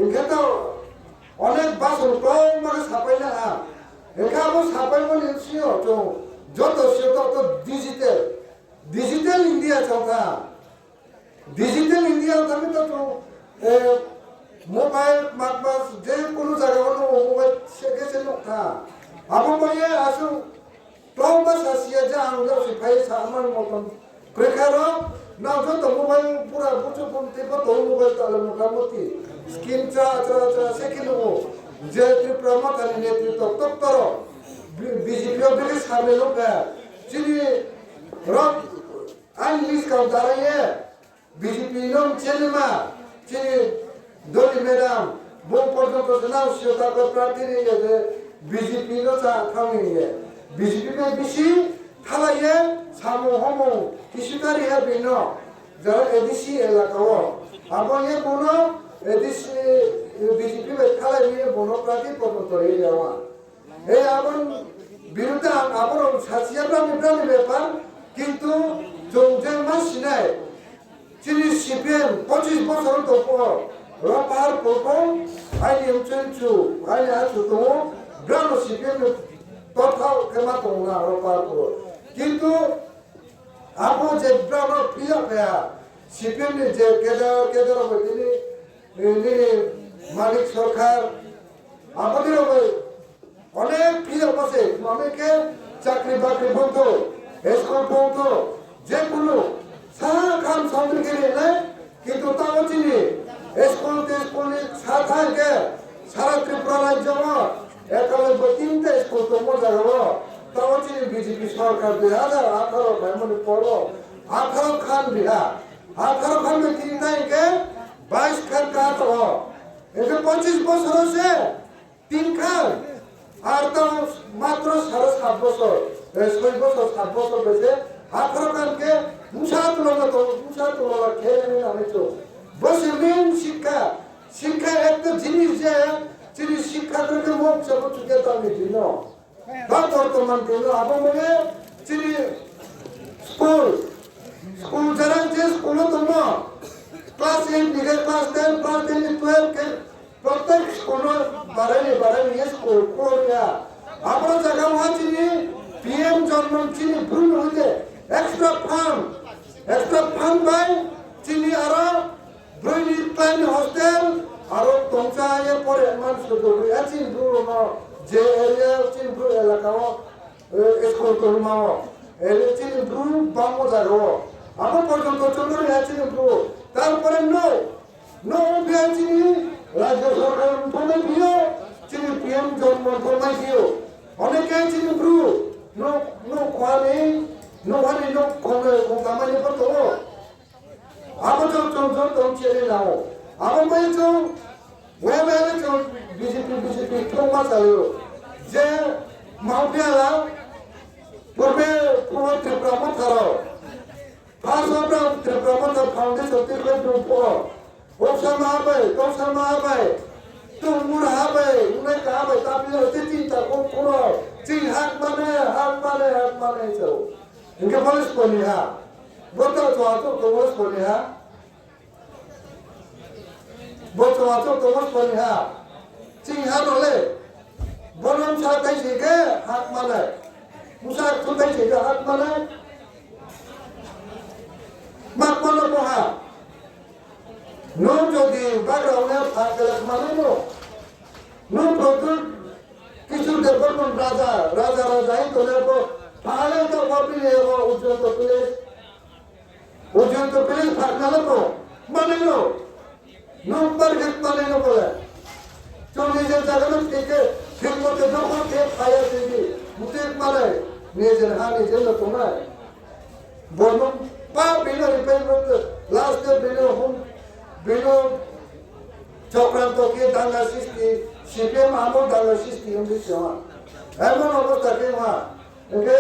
ओंखायनोथ' अनेक बासन कम माने साफायनो हाया ओंखायनो साफायमोन सिङाव जत' सिङाव डिजिटेल इंडिया चलता डिजिटेल इंडिया थाने तो मोबाइल मार्कबास जे कोनो जायगायावनो मोबाइल सेके नखा आबो माने आसु क्लाउबा सासिया जा आं दा सिफाय सामान मतन प्रेखारो ना जो मोबाइल पूरा बुचु पंते को तो मोबाइल ताले मोटामोटी स्क्रीन चा सेकिनो जे त्रिप्रमा ताले नेतृत्व तक्तरो बीजेपी बेले सामने लोगा जिनि रक आं लिस्ट का दाराये बीजेपी नम चेनेमा जिनि दली मैडम वो पर्यंत नाव सियोता को प्रार्थी नहीं है बीजेपी नो चा थांगे है बीजेपी में बिसी थालाये सामो हमो किसुकारी है बिनो जरा एडीसी इलाकाओ अब ये बोनो एडीसी बीजेपी में थालाये बोनो प्रार्थी पर्यंत रही जावा ए आबन बिरुद्ध आबन सासिया प्राणी बेपार किंतु जोंजे मासिनाय जिनि सीपीएम 25 बोसोर दपो रपार पोको आइनि चेंचु आइनि आचु दङ ग्राम सीपीएम तथाव केमा दङना रपार पो किंतु आबो जे ग्राम पिया पाया सीपीएम नि जे केदार बदिनि नि मालिक सरकार आबोदिरो अनेक पिया बसे मामेके चाकरी बाकरी बंद स्कुल बंद जे कुनु सारा काम सामने के लिए नहीं किंतु तावचिनी स्कूल नि साथा के सारा त्रिपुरा राज्य में एकाले बतीनते स्कूल तो मजा हो तावचिनी बीजेपी सरकार 2018 में मन पड़ो 18 खान बिहा 18 खान में 3 नहीं के 22 खान का तो एक 25 बছর से 3 खान और तो मात्र 7.5 বছর 6 বছর 7 বছর বেশে 18 खान के मुसा तुलना खेले हमें तो बस मेन शिक्षा एक तो जिनिस जे जिनिस शिक्षा करके मोक सब चुके तो हमें दिनो बात और तो मन दिनो अब मुझे जिनि स्कूल जरा जे स्कूल तो ना क्लास 8 निकल क्लास 10 क्लास 12 के प्रत्येक स्कूल बारे ये स्कूल कोरिया अपना जगह वहाँ जिनि पीएम जन्म जिनि भूल होते extra fund by chini aro bruni plan hostel aro tongcha ye pore man sudo achin duro no je area chin duro elakao school kolmao ele chin duro bamo jaro abo porjonto chondro achin duro tarpore no chini rajya sarkar thome dio chini pm jonmo thome dio oneke chin duro no kwani no one no come tamani पर तो आप जो चले लाओ आप मैं जो वे जो बीजेपी तो मत आयो जे माउपियाला पूर्वे त्रिपुरा मत करो फास्ट ऑफ त्रिपुरा मत फाउंडेशन तिरके ग्रुपो वो समावे तो मुरावे उन्हें कहा भाई तापी होती चिंता को पूरा चिं हाथ माने जो इनके पुलिस पोलिया बोतो तो पुलिस पोलिया चिंहा रोले बनम साथै छिके हात माने मुसा खुदै छिके हात माने मापन पोहा नो जोगी बाग्राउने फागलक माने नो प्रोटोट किछु डेभलपमेन्ट राजा ही तो लेको पाले तो कॉपी ले वो उज्जवल तो पुलिस भागना लो माने लो नंबर के माने लो बोले चोरी से जगह में ठीक मत दो को के खाया दीदी मुझे माने नेजन हानि जल तो ना बोलो पा बिनो रिपेयर लास्ट बिनो चौकरान तो के दांगा सिस्टी सीपीएम आमो दांगा सिस्टी हम दिसवा एमन अवस्था के वहां ओके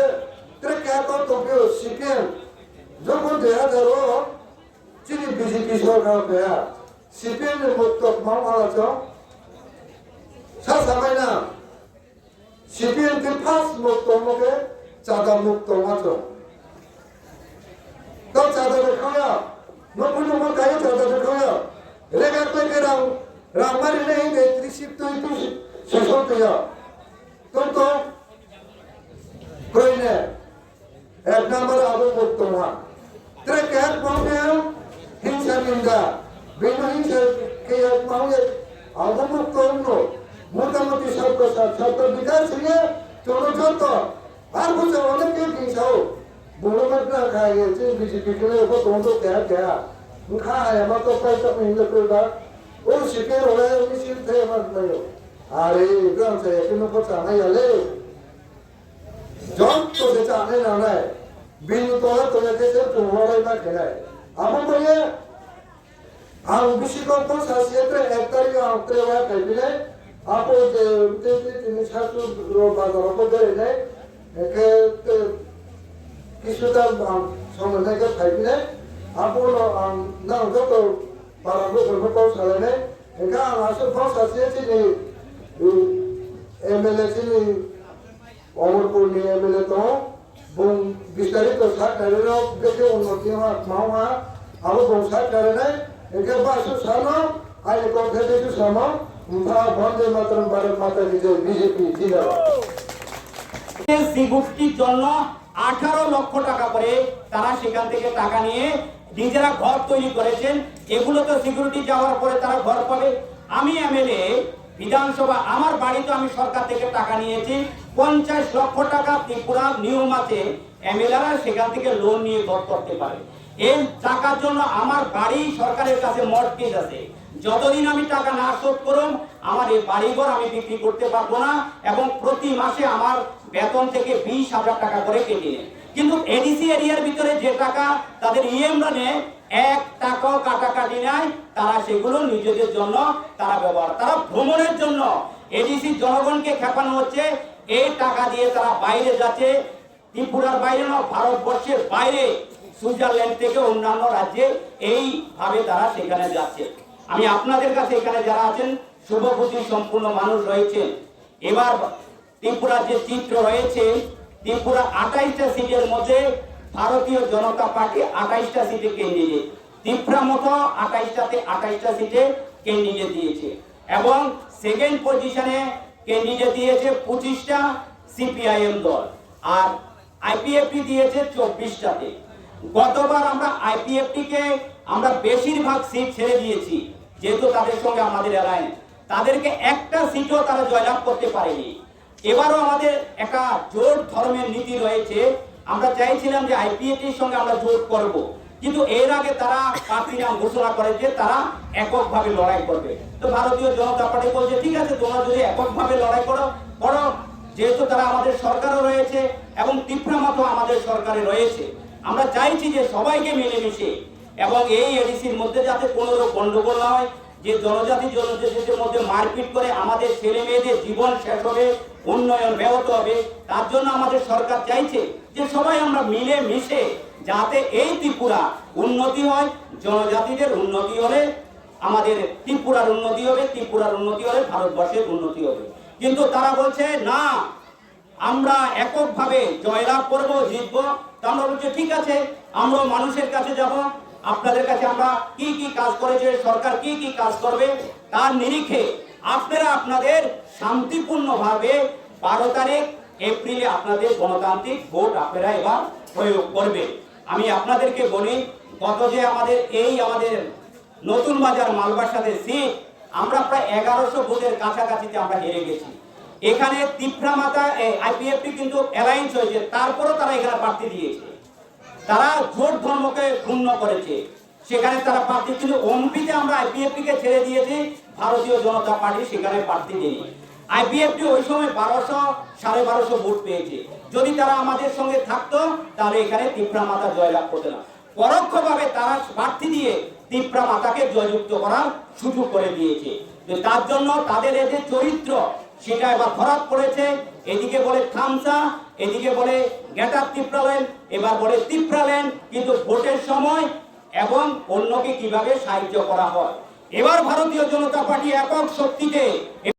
तेरे क्या तो क्यों सीपीएम जो को दिया जरो चीनी बीजेपी सरकार पे सीपीएम ने मुक्त मांगा जो सासामाइना सीपीएम के पास मुक्त मोके चादा मुक्त माचो तो चादा दिखाया नो पुनो मत आये चादा दिखाया रेगा রামারিনে এই নেতৃত্ব তুই সেসন্তেয়া তো কইনে এক নাম্বার আবু বর্তমান ট্রেকার পাউনেও হিংসা নিন্দা বিনা হিংসা কে এক মাউয়ে আবু বর্তমান মোটামুটি সব বিকাশ নিয়ে চলো যত আর বুঝে অনেকে হিংসাও বড় মাত্রা খায় গেছে বিজেপি কে ওপর তোমাদের দেয়া দেয়া খায় আমার তো পয়সা মিলে করবা ও শিখে ওরা মিছিল থেকে আমার নাই আরে গ্রাম থেকে কোনো কথা নাই আলে যত তো জানে না নাই বিনু তোলা তোলে দেশে তোমারই না খেলায় আমার বলে আর বিশ্বকপ সাসিয়েতে এক তারিখ আউটরে ওয়া কাইবিলে আপো যে তিনি ছাত্র বাজার উপরে নেয় একে কিছুটা সমন্বয়কে ফাইবিলে আপো না যত পারাবো করবো সালানে একা আসল ফাও সাসিয়েছে যে এমএলএ চিনি অমরপুর নিয়ে এমএলএ তো বুং বিস্তারিত সাতটারের দেখে উন্নতি মাওয়া আরো বংশার কারণে একে বাসু সানো আই কথা দেখে সানো বন্দে মাতরম ভারত মাতা বিজয় বিজেপি জিন্দাবাদ সিকিউরিটির জন্য 18 লক্ষ টাকা করে তারা সেখান থেকে টাকা নিয়ে নিজেরা ঘর তৈরি করেছেন। এগুলো তো সিকিউরিটি যাওয়ার পরে তারা ঘর পাবে। আমি এমএলএ বিধানসভা আমার বাড়িতে আমি সরকার থেকে টাকা নিয়েছি 50 লক্ষ টাকা। ত্রিপুরা নিয়ম আছে এমএলএরা সেখান থেকে লোন নিয়ে ঘর করতে পারে। এই টাকার জন্য আমার বাড়ি সরকারের কাছে মর্টগেজ আছে। যতদিন আমি টাকা না শোধ করব আমার এই বাড়িঘর আমি বিক্রি করতে পারবো না এবং প্রতি মাসে আমার বেতন থেকে 20,000 টাকা করে কেটে নেয়। কিন্তু এডিসি এরিয়ার ভিতরে যে টাকা তাদের ইএমরা নেয় 1 টাকাও কাটাকাটি নেয়, তারা সেগুলো নিজেদের জন্য তারা ব্যবহার, তারা ভ্রমণের জন্য এডিসি জনগণকে খেপানো হচ্ছে। এই টাকা দিয়ে তারা বাইরে যাচ্ছে, ত্রিপুরার বাইরে না ভারতবর্ষের বাইরে সুইজারল্যান্ড থেকে অন্যান্য রাজ্যে এইভাবে তারা সেখানে যাচ্ছে। আমি আপনাদের কাছে এখানে যারা আছেন শুভবুদ্ধি সম্পূর্ণ মানুষ রয়েছেন, এবার ত্রিপুরার যে চিত্র রয়েছে, ত্রিপুরা 28টা সিটের মধ্যে ভারতীয় জনতা পার্টি 28টা সিটে ক্যান্ডিডেট, ত্রিপুরা মতো 28টাতে 28টা সিটে ক্যান্ডিডেট দিয়েছে এবং সেকেন্ড পজিশনে ক্যান্ডিডেট দিয়েছে 25টা সিপিআইএম দল আর আইপিএফটি দিয়েছে 24টাতে। গতবার আমরা আইপিএফটি কে আমরা বেশিরভাগ সিট ছেড়ে দিয়েছি, যেহেতু তাদের সঙ্গে আমাদের অ্যালায়েন্স, তাদেরকে একটা সিটও তারা জয়লাভ করতে পারেনি। এবারও আমাদের একটা জোট ধর্মের নীতি রয়েছে, আমরা চাইছিলাম যে আইপিএফটির সঙ্গে আমরা জোট করব, কিন্তু এর আগে তারা প্রার্থী নাম ঘোষণা করেছে তারা এককভাবে লড়াই করবে। তো ভারতীয় জনতা পার্টি বলছে ঠিক আছে, তোমরা যদি এককভাবে লড়াই করো, যেহেতু তারা আমাদের সরকারও রয়েছে এবং ত্রিপুরা মতো আমাদের সরকারে রয়েছে, আমরা চাইছি যে সবাইকে মিলেমিশে এবং এই এডিসির মধ্যে যাতে কোনো গন্ডগোল না হয়, যে জনজাতিদের মধ্যে মারপিট করে আমাদের ছেলে মেয়েদের জীবন শেষ হবে, উন্নয়ন ব্যাহত হবে। তার জন্য আমাদের সরকার চাইছে যে সবাই আমরা মিলে মিশে যাতে এই ত্রিপুরা উন্নতি হয়। জনজাতিদের উন্নতি হলে আমাদের ত্রিপুরার উন্নতি হবে, ত্রিপুরার উন্নতি হলে ভারতবর্ষের উন্নতি হবে। কিন্তু তারা বলছে না, আমরা এককভাবে জয়লাভ করব, জিতবো। তো আমরা বলছি ঠিক আছে, আমরা মানুষের কাছে যাব, আপনাদের কাছে আমরা কি কি কাজ করেছে, সরকার কি কি কাজ করবে তার নিরিখে আপনারা আপনাদের শান্তিপূর্ণভাবে 12 তারিখ এপ্রিলে আপনাদের গণতান্ত্রিক ভোট আপনারা এবার প্রয়োগ করবে। আমি আপনাদেরকে বলি, গত যে আমাদের নতুন বাজার মালবাসাতে সিট আমরা প্রায় 1100 ভোটের কাছাকাছিতে আমরা হেরে গেছি। এখানে ত্রিপুরা মাতা আইপিএফটি কিন্তু অ্যালায়েন্স হয়েছে, তারপরও তারা এখানে প্রার্থী দিয়েছে, তারা জোট ধর্মকে ক্ষুণ্ণ করেছে, সেখানে তারা প্রার্থী, কিন্তু ওমপিতে আমরা আইপিএফটি কে ছেড়ে দিয়েছি, ভারতীয় জনতা পার্টি সেখানে প্রার্থী দেয়নি। আইপিএফটি ওই সময় 1200-1250 ভোট পেয়েছে। যদি তারা আমাদের সঙ্গে থাকতো তাহলে এখানে ত্রিপুরা মাতা জয়লাভ করতে না, পরোক্ষভাবে তারা প্রার্থী দিয়ে ত্রিপুরা মাতাকে জয়যুক্ত করার সুযোগ করে দিয়েছে। তার জন্য তাদের এই যে চরিত্র সেটা এবার ধরাত পড়েছে। এদিকে বলে খামসা, এদিকে বলে গেটার ত্রিপুরাল্যান্ড, এবার বলে ত্রিপুরাল্যান্ড, কিন্তু ভোটের সময় এবং অন্যকে কিভাবে সাহায্য করা হয়। এবার ভারতীয় জনতা পার্টি একক শক্তিতে